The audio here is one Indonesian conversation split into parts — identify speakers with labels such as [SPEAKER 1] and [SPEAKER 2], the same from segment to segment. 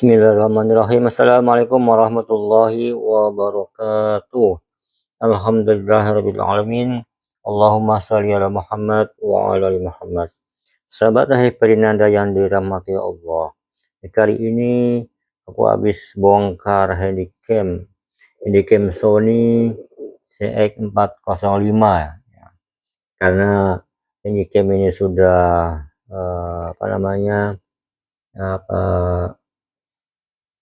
[SPEAKER 1] Bismillahirrahmanirrahim. Assalamualaikum warahmatullahi wabarakatuh. Alhamdulillahirabbil alamin. Allahumma shalli ala Muhammad wa ala ali Muhammad. Sahabat hai Perinanda yang dirahmati Allah. Kali ini aku habis bongkar handycam Sony CX405 ya. Karena handycam ini sudah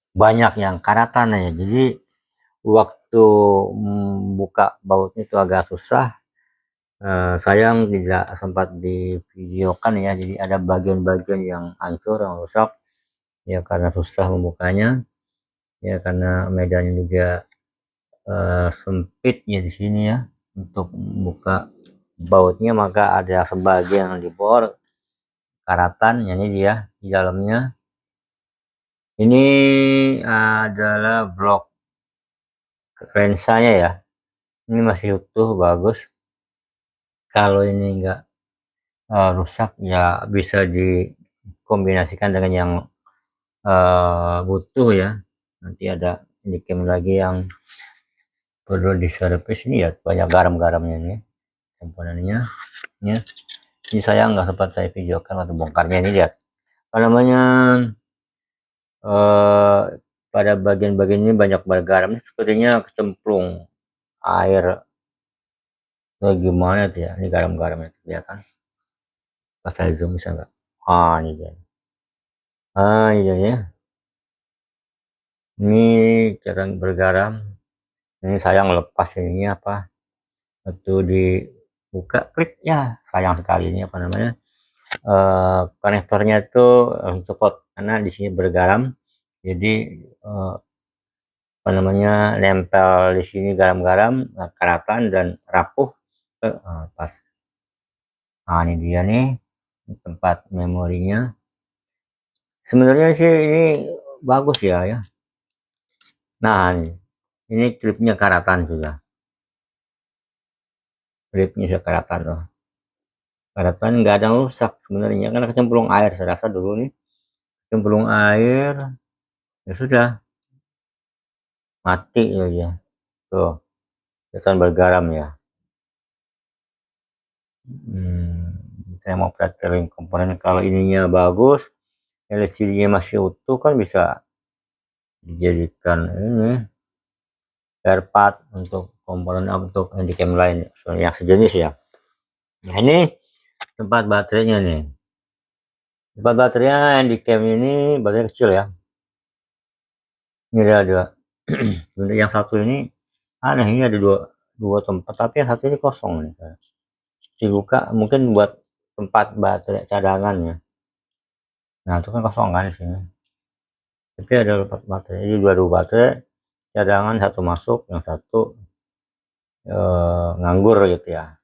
[SPEAKER 1] banyak yang karatan ya, jadi waktu buka bautnya itu agak susah. Sayang tidak sempat divideokan ya, jadi ada bagian-bagian yang hancur, yang rusak ya, karena susah membukanya ya, karena medannya juga sempit ya di sini ya untuk membuka bautnya, maka ada sebagian yang dibor karatan ya, ini dia di dalamnya. Ini adalah blok lensanya ya, ini masih utuh, bagus. Kalau ini enggak rusak ya, bisa dikombinasikan dengan yang butuh ya. Nanti ada handycam lagi yang perlu diservis. Ini ya banyak garam-garamnya nih komponennya ya. Ini saya nggak sempat saya videokan atau bongkarnya. Ini lihat apa namanya, pada bagian-bagian ini banyak garam, sepertinya kecemplung air. Gimana tuh ya, ini garam-garamnya kelihatan pas saya zoom, bisa nggak? Ini dia, ini dia ya, ini jarang bergaram. Ini sayang lepas ini apa, waktu dibuka klik ya, sayang sekali. Ini apa namanya, konektornya itu copot karena di sini bergaram, jadi apa namanya, nempel di sini garam-garam, karatan dan rapuh pas. Ini dia nih tempat memorinya. Sebenarnya sih ini bagus ya. Nah, ini klipnya karatan, sudah klipnya sudah karatan loh. Karatan nggak ada yang rusak sebenarnya, karena kecemplung air. Saya rasa dulu nih kecemplung air, ya sudah mati ya. Tuh kelihatan bergaram ya. Saya mau praktekin komponen. Kalau ininya bagus, LCD-nya masih utuh, kan bisa dijadikan ini spare part untuk komponen, untuk handycam lain yang sejenis ya. Nah, ini tempat baterainya nih. Tempat baterainya handycam ini baterai kecil ya. Ini ada dua. Untuk yang satu ini aneh, ini ada dua tempat, tapi yang satu ini kosong nih. Dibuka mungkin buat tempat baterai cadangan ya. Nah, itu kan kosong kan di sini. Tapi ada baterai, jadi dua baterai cadangan, satu masuk, yang satu nganggur gitu ya.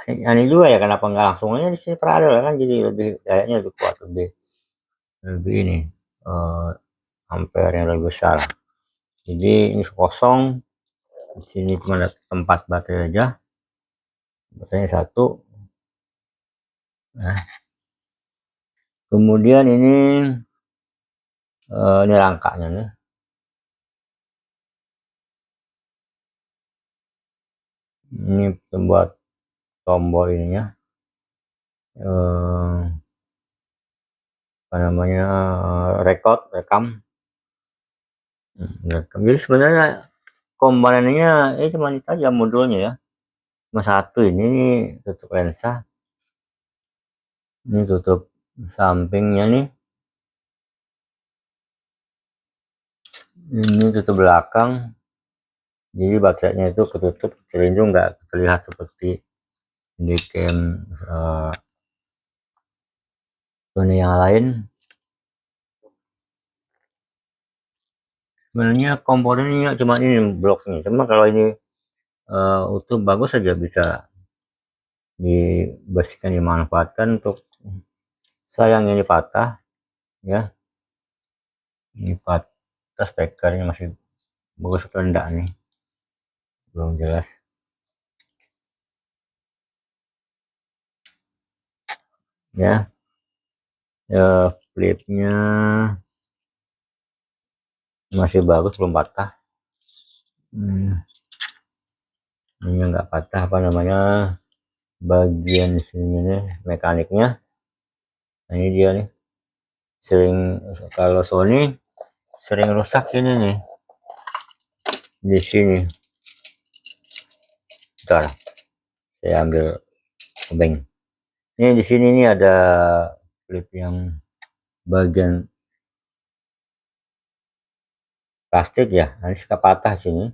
[SPEAKER 1] Aneh juga ya, kenapa nggak langsung aja di sini paralel kan, jadi lebih, kayaknya lebih kuat, lebih ini ampere yang lebih besar. Jadi ini kosong, di sini cuma ada tempat baterai aja, baterainya satu. Nah, kemudian ini rangkanya nih. Ini buat tombol ininya, apa namanya, rekam. Jadi sebenarnya komponennya ini cuma itu aja, modulnya ya, cuma satu. Ini tutup lensa, ini tutup sampingnya nih, ini tutup belakang. Jadi baterainya itu ketutup, terlindung, nggak terlihat seperti handycam Sony yang lain. Sebenarnya komponennya cuma ini bloknya, cuma kalau ini utuh bagus saja, bisa dibersihkan, dimanfaatkan. Untuk sayang ini patah ya, ini patah, spekernya masih bagus atau enggak nih, belum jelas ya. Flipnya masih bagus, belum patah. Ini nggak patah, apa namanya, bagian sini nih mekaniknya. Nah, ini dia nih, sering, kalau Sony sering rusak ini nih di sini. Bentar, saya ambil obeng. Ini di sini nih ada klip yang bagian plastik ya, ini suka patah sini,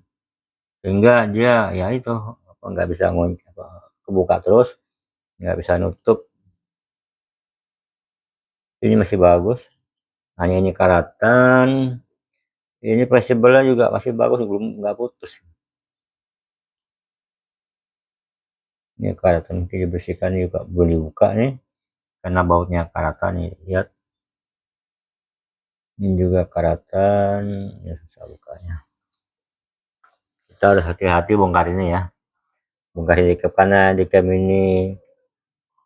[SPEAKER 1] sehingga dia ya itu apa, nggak bisa kebuka terus, nggak bisa nutup. Ini masih bagus, hanya ini karatan. Ini fleksibelnya juga masih bagus, belum, nggak putus. Ini karatan mungkin dibersihkan juga, belum dibuka nih karena bautnya karatan nih, lihat. Ini juga karatan, ya susah bukanya. Kita harus hati-hati bongkar ini ya, bongkar di karena di cam ini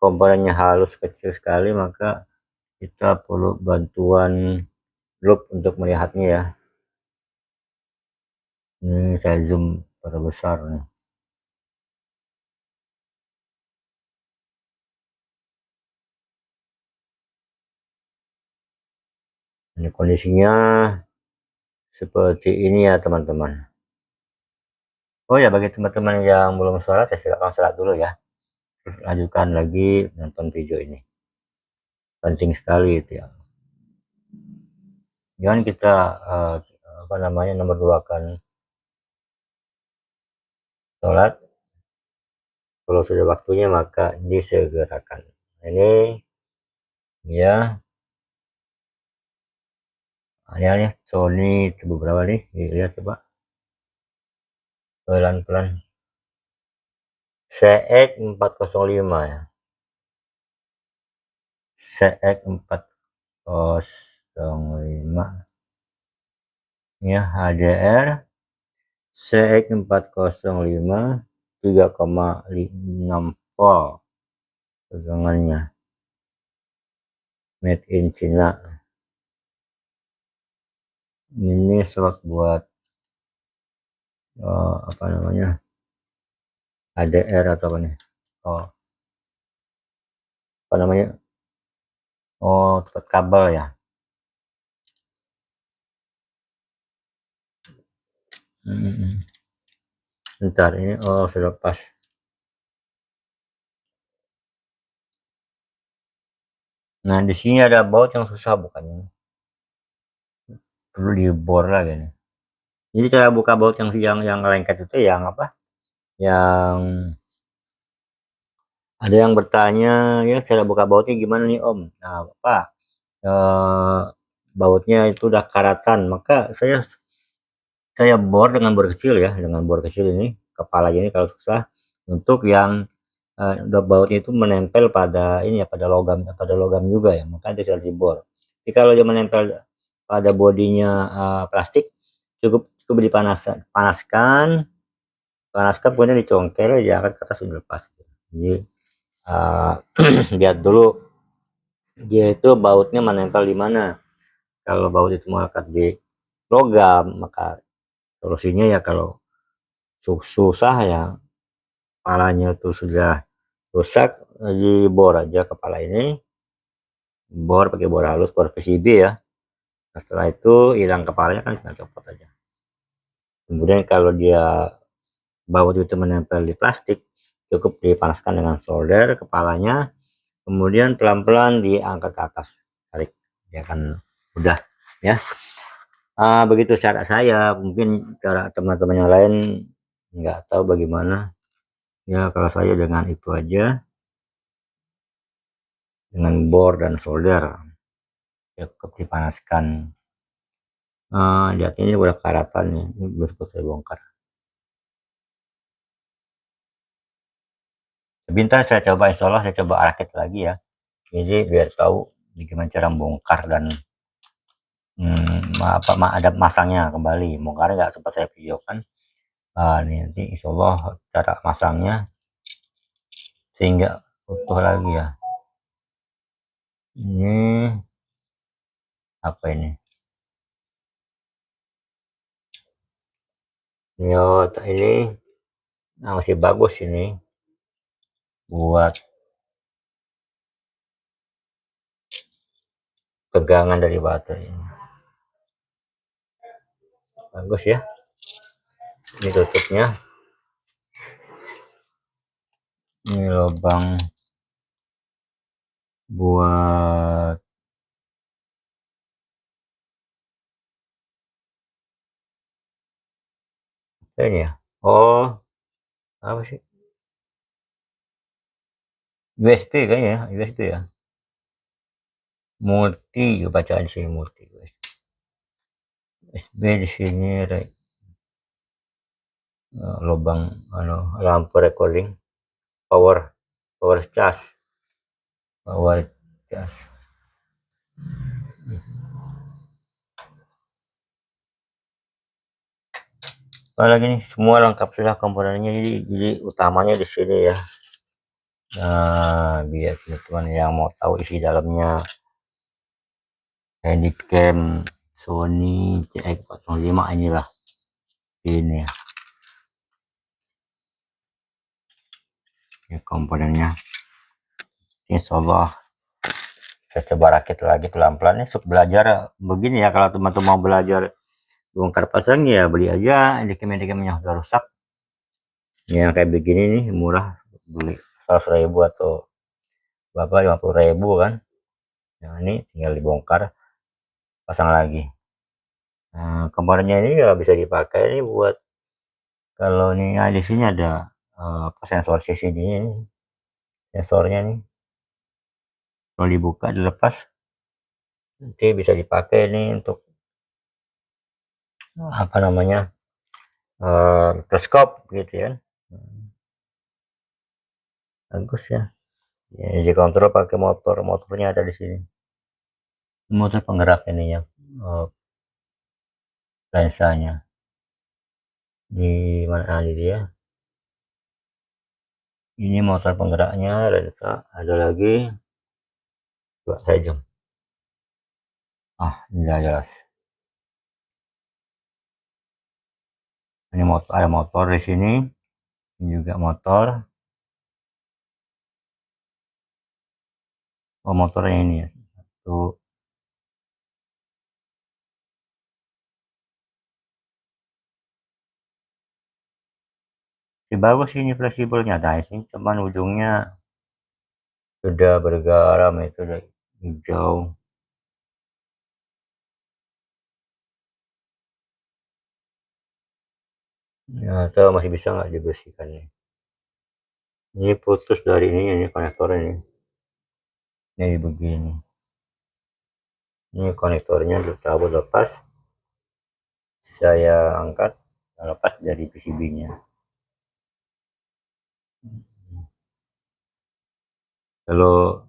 [SPEAKER 1] komponennya halus, kecil sekali, maka kita perlu bantuan loop untuk melihatnya ya. Ini saya zoom perbesar nih. Ini kondisinya seperti ini ya teman-teman. Oh ya, bagi teman-teman yang belum sholat, saya silakan sholat dulu ya, terus lanjutkan lagi nonton video ini, penting sekali itu ya. Jangan kita apa namanya, nomor dua kan sholat, kalau sudah waktunya maka disegerakan. Ini ya, ini Sony itu beberapa nih, lihat coba pelan-pelan. CX405 ya, CX405 ya, HDR CX405 3,6 volt tegangannya, made in China. Ini slot buat apa namanya, HDR atau apa nih, apa namanya, tempat kabel ya. Bentar, ini sudah pas. Nah, di sini ada baut yang susah bukannya, perlu dibor lagi nih. Jadi cara buka baut yang lengket itu yang apa, yang ada yang bertanya ya, cara buka bautnya gimana nih Om. Nah Pak, bautnya itu udah karatan, maka saya bor dengan bor kecil ya, dengan bor kecil ini kepala ini kalau susah, untuk yang udah bautnya itu menempel pada ini ya, pada logam juga ya, maka dia harus dibor. Jadi kalau dia menempel pada bodinya plastik, cukup panaskan, kemudian dicongkel aja, akan ke atas, sudah lepas. Jadi lihat dulu dia itu bautnya menempel di mana. Kalau baut itu melekat di logam, maka solusinya ya, kalau susah ya, kepalanya itu sudah rusak, dibor aja kepala ini, bor pakai bor halus, bor PCB ya. Nah, setelah itu hilang kepalanya, kan tinggal copot aja. Kemudian kalau dia baut itu menempel di plastik, cukup dipanaskan dengan solder kepalanya, kemudian pelan-pelan diangkat ke atas, tarik, dia akan udah ya. Begitu cara saya, mungkin cara teman-teman yang lain nggak tahu bagaimana ya. Kalau saya dengan itu aja, dengan bor dan solder, cukup dipanaskan. Lihat ini udah karatan nih, ini belum sempat saya bongkar. Sebentar saya coba, insya Allah saya coba rakit lagi ya, jadi biar tahu bagaimana cara bongkar dan ada masangnya kembali. Bongkar nggak sempat saya videokan. Ini nanti insya Allah cara masangnya sehingga utuh lagi ya. Ini apa ini, Nyota ini masih bagus ini buat tegangan dari baterai ini. Bagus ya. Ini tutupnya. Ini lubang buat ini ya. Oh, apa sih? USB kayaknya ya, USB ya. Multi bacaan sih multi guys. USB di sini lubang lampu recording power charge. Lagi nih semua lengkap sudah komponennya, jadi utamanya di sini ya. Nah, biar teman-teman yang mau tahu isi dalamnya Handycam Sony CX-405 inilah ini ya. Ini komponennya. Insyaallah saya coba rakit lagi pelan-pelan. Ini untuk belajar begini ya, kalau teman-teman mau belajar bongkar pasang ya beli aja Handycam yang sudah rusak. Yang kayak begini nih murah, beli 100.000 atau berapa 50.000 kan. Nah ini tinggal dibongkar, pasang lagi. Nah, komponennya ini ya bisa dipakai ini buat kalau nih di sini ada sensor CCD ini, sensornya nih kalau dibuka dilepas nanti bisa dipakai nih untuk apa namanya mikroskop gitu ya. Bagus ya. Ini dikontrol pakai motornya ada di sini, motor penggerak ininya lensanya di mana dia. Ini motor penggeraknya lensa ada lagi. Coba saya jam ini tidak jelas. Ini motor, ada motor di sini. Ini juga motor. Oh motornya ini ya. Tuh. Bagus ini fleksibelnya. Nah ini cuman ujungnya sudah bergaram, itu udah hijau. Nah, atau masih bisa nggak dibersihkannya? Ini putus dari ini konektor ini. Ini begini. Ini konektornya dicabut lepas. Saya angkat lepas dari PCB-nya. Kalau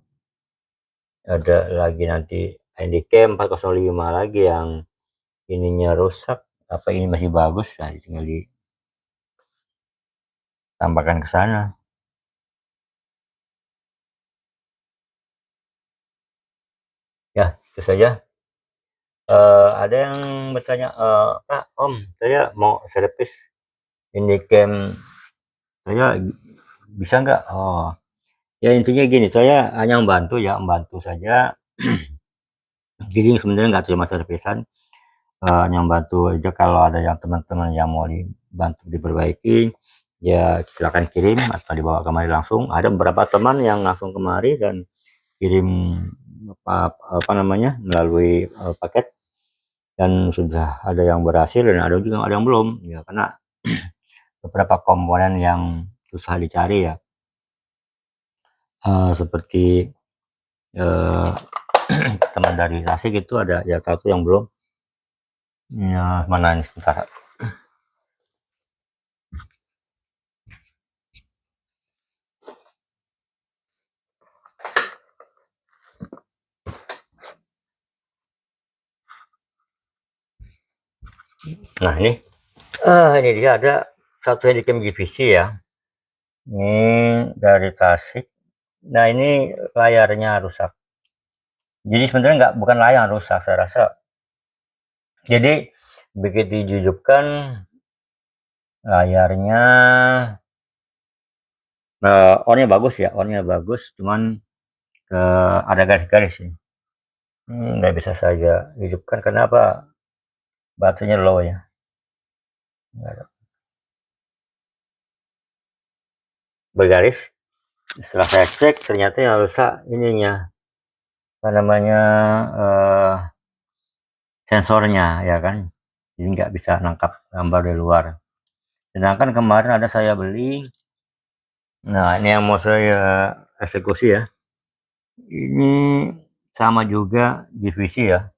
[SPEAKER 1] ada lagi nanti Handycam 405 lagi yang ininya rusak, apa ini masih bagus, nah tinggal ditambahkan ke sana. Ya itu saja. Ada yang bertanya, Kak Om saya mau servis Handycam saya bisa nggak? Oh ya intinya gini, saya hanya membantu saja. Jadi sebenarnya nggak cuma servisan, hanya membantu aja. Kalau ada yang teman-teman yang mau dibantu diperbaiki ya silakan kirim atau dibawa kemari langsung. Ada beberapa teman yang langsung kemari dan kirim apa namanya melalui paket, dan sudah ada yang berhasil dan ada juga yang belum ya, karena beberapa komponen yang susah dicari ya, seperti teman dari Tasik itu ada ya satu yang belum ya, mana ini sebentar. Nah ini dia ada satu Handycam GVC ya, ini dari Tasik. Nah ini layarnya rusak, jadi sebenarnya bukan layar rusak saya rasa. Jadi begitu dihidupkan layarnya onnya bagus ya, onnya bagus, cuman ada garis-garis sih. Nggak bisa saya hidupkan karena apa? Baterainya low ya. Bergaris. Setelah saya cek ternyata yang rusak ininya, apa namanya, sensornya ya kan, jadi nggak bisa nangkap gambar dari luar. Sedangkan kemarin ada saya beli, nah ini yang mau saya eksekusi ya, ini sama juga GVC ya,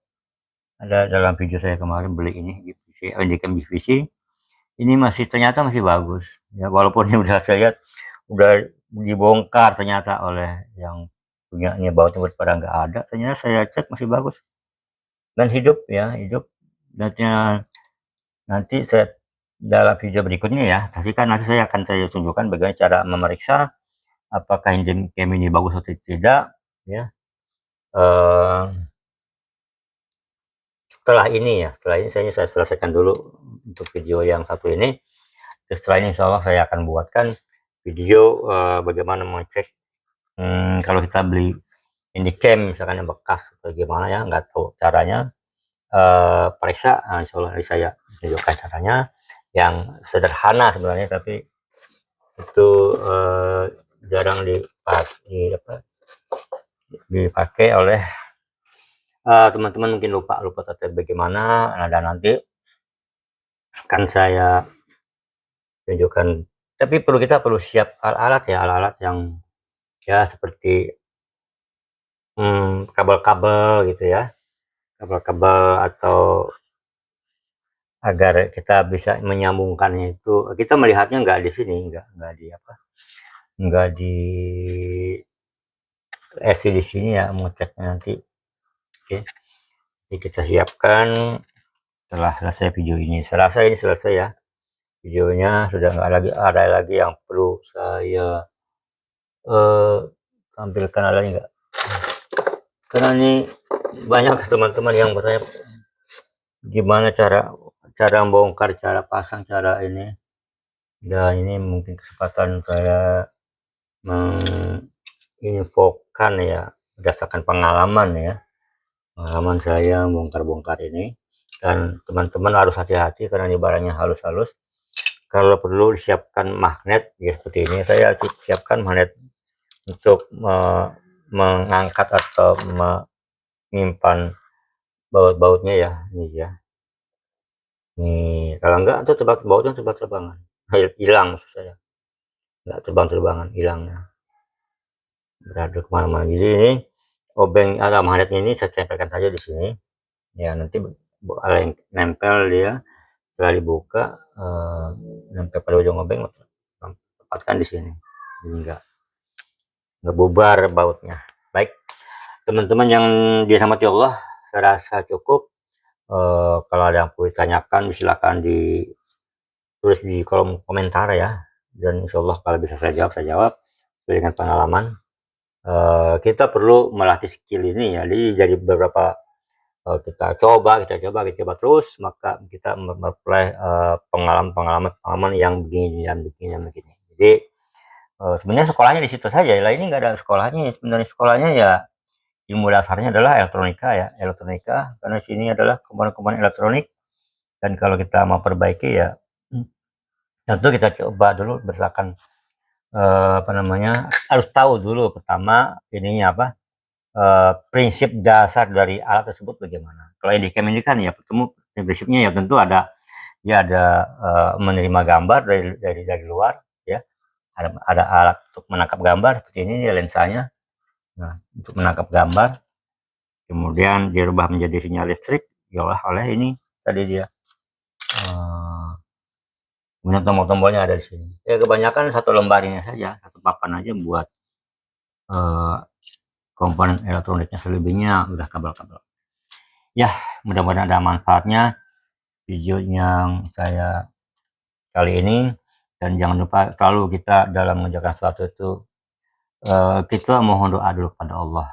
[SPEAKER 1] ada dalam video saya kemarin beli ini GVC, Handycam GVC, ini masih ternyata masih bagus ya, walaupun ini udah saya lihat udah dibongkar ternyata oleh yang punyanya, bautnya pada nggak ada, ternyata saya cek masih bagus dan hidup ya, hidup. Nanti saya dalam video berikutnya ya, kan nanti saya akan tunjukkan bagaimana cara memeriksa apakah Handycam ini bagus atau tidak ya. Setelah ini saya selesaikan dulu untuk video yang satu ini. Setelah ini insya Allah saya akan buatkan video bagaimana mengecek kalau kita beli Handycam misalkan yang bekas atau gimana ya, nggak tahu caranya, periksa. Nah, insya Allah saya tunjukkan caranya yang sederhana sebenarnya, tapi itu jarang dipakai oleh teman-teman, mungkin lupa tata bagaimana. Nah, dan nanti akan saya tunjukkan, tapi kita perlu siap alat-alat yang ya seperti kabel-kabel gitu ya, kabel-kabel, atau agar kita bisa menyambungkannya itu. Kita melihatnya nggak di sini, nggak di di sini ya, mengeceknya nanti. Oke, jadi kita siapkan setelah selesai video ini. Ini selesai ya videonya, sudah nggak ada lagi yang perlu saya tampilkan, ada nggak, karena ini banyak teman-teman yang bertanya gimana cara membongkar, cara pasang, cara ini, dan ini mungkin kesempatan saya menginfokan ya, berdasarkan pengalaman saya bongkar-bongkar ini. Dan teman-teman harus hati-hati karena ini barangnya halus-halus. Kalau perlu disiapkan magnet ya, seperti ini saya siapkan magnet untuk mengangkat atau menyimpan baut-bautnya ya. Ini ya, nih kalau enggak itu bautnya terbang-terbangan, hilang maksud saya, nggak terbang-terbangan, hilangnya berada kemana-mana. Jadi ini obeng ada magnetnya, ini saya tempelkan saja di sini ya, nanti ada yang nempel dia setelah dibuka, nempel pada ujung obeng, tempatkan di sini, jadi nggak bubar bautnya. Baik teman-teman yang dirahmati Allah, saya rasa cukup. Kalau ada yang perlu ditanyakan silakan ditulis di kolom komentar ya, dan insya Allah kalau bisa saya jawab dengan pengalaman. Kita perlu melatih skill ini ya, jadi beberapa kita coba terus, maka kita memperoleh pengalaman yang begini dan begini. Jadi sebenarnya sekolahnya di situ saja lah, ini nggak ada sekolahnya sebenarnya. Sekolahnya ya ilmu dasarnya adalah elektronika, karena sini adalah komponen-komponen elektronik. Dan kalau kita mau perbaiki ya tentu kita coba dulu berdasarkan harus tahu dulu pertama ininya apa, prinsip dasar dari alat tersebut bagaimana. Kalau Handycam ini kan ya prinsipnya ya tentu ada menerima gambar dari luar ya, ada alat untuk menangkap gambar seperti ini ya, lensanya. Nah, untuk menangkap gambar, kemudian dirubah menjadi sinyal listrik diolah oleh ini tadi dia. Kemudian tombol-tombolnya ada di sini. Ya kebanyakan satu lembar ini saja, satu papan aja buat komponen elektroniknya, selebihnya udah kabel-kabel. Ya, mudah-mudahan ada manfaatnya video yang saya kali ini. Dan jangan lupa selalu kita dalam mengerjakan sesuatu itu kita mohon doa dulu pada Allah.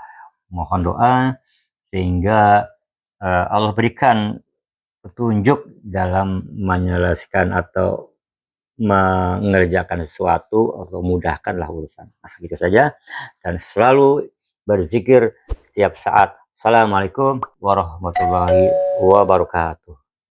[SPEAKER 1] Mohon doa sehingga Allah berikan petunjuk dalam menyelesaikan atau mengerjakan sesuatu atau mudahkanlah urusan. Nah, gitu saja, dan selalu berzikir setiap saat. Assalamualaikum warahmatullahi wabarakatuh.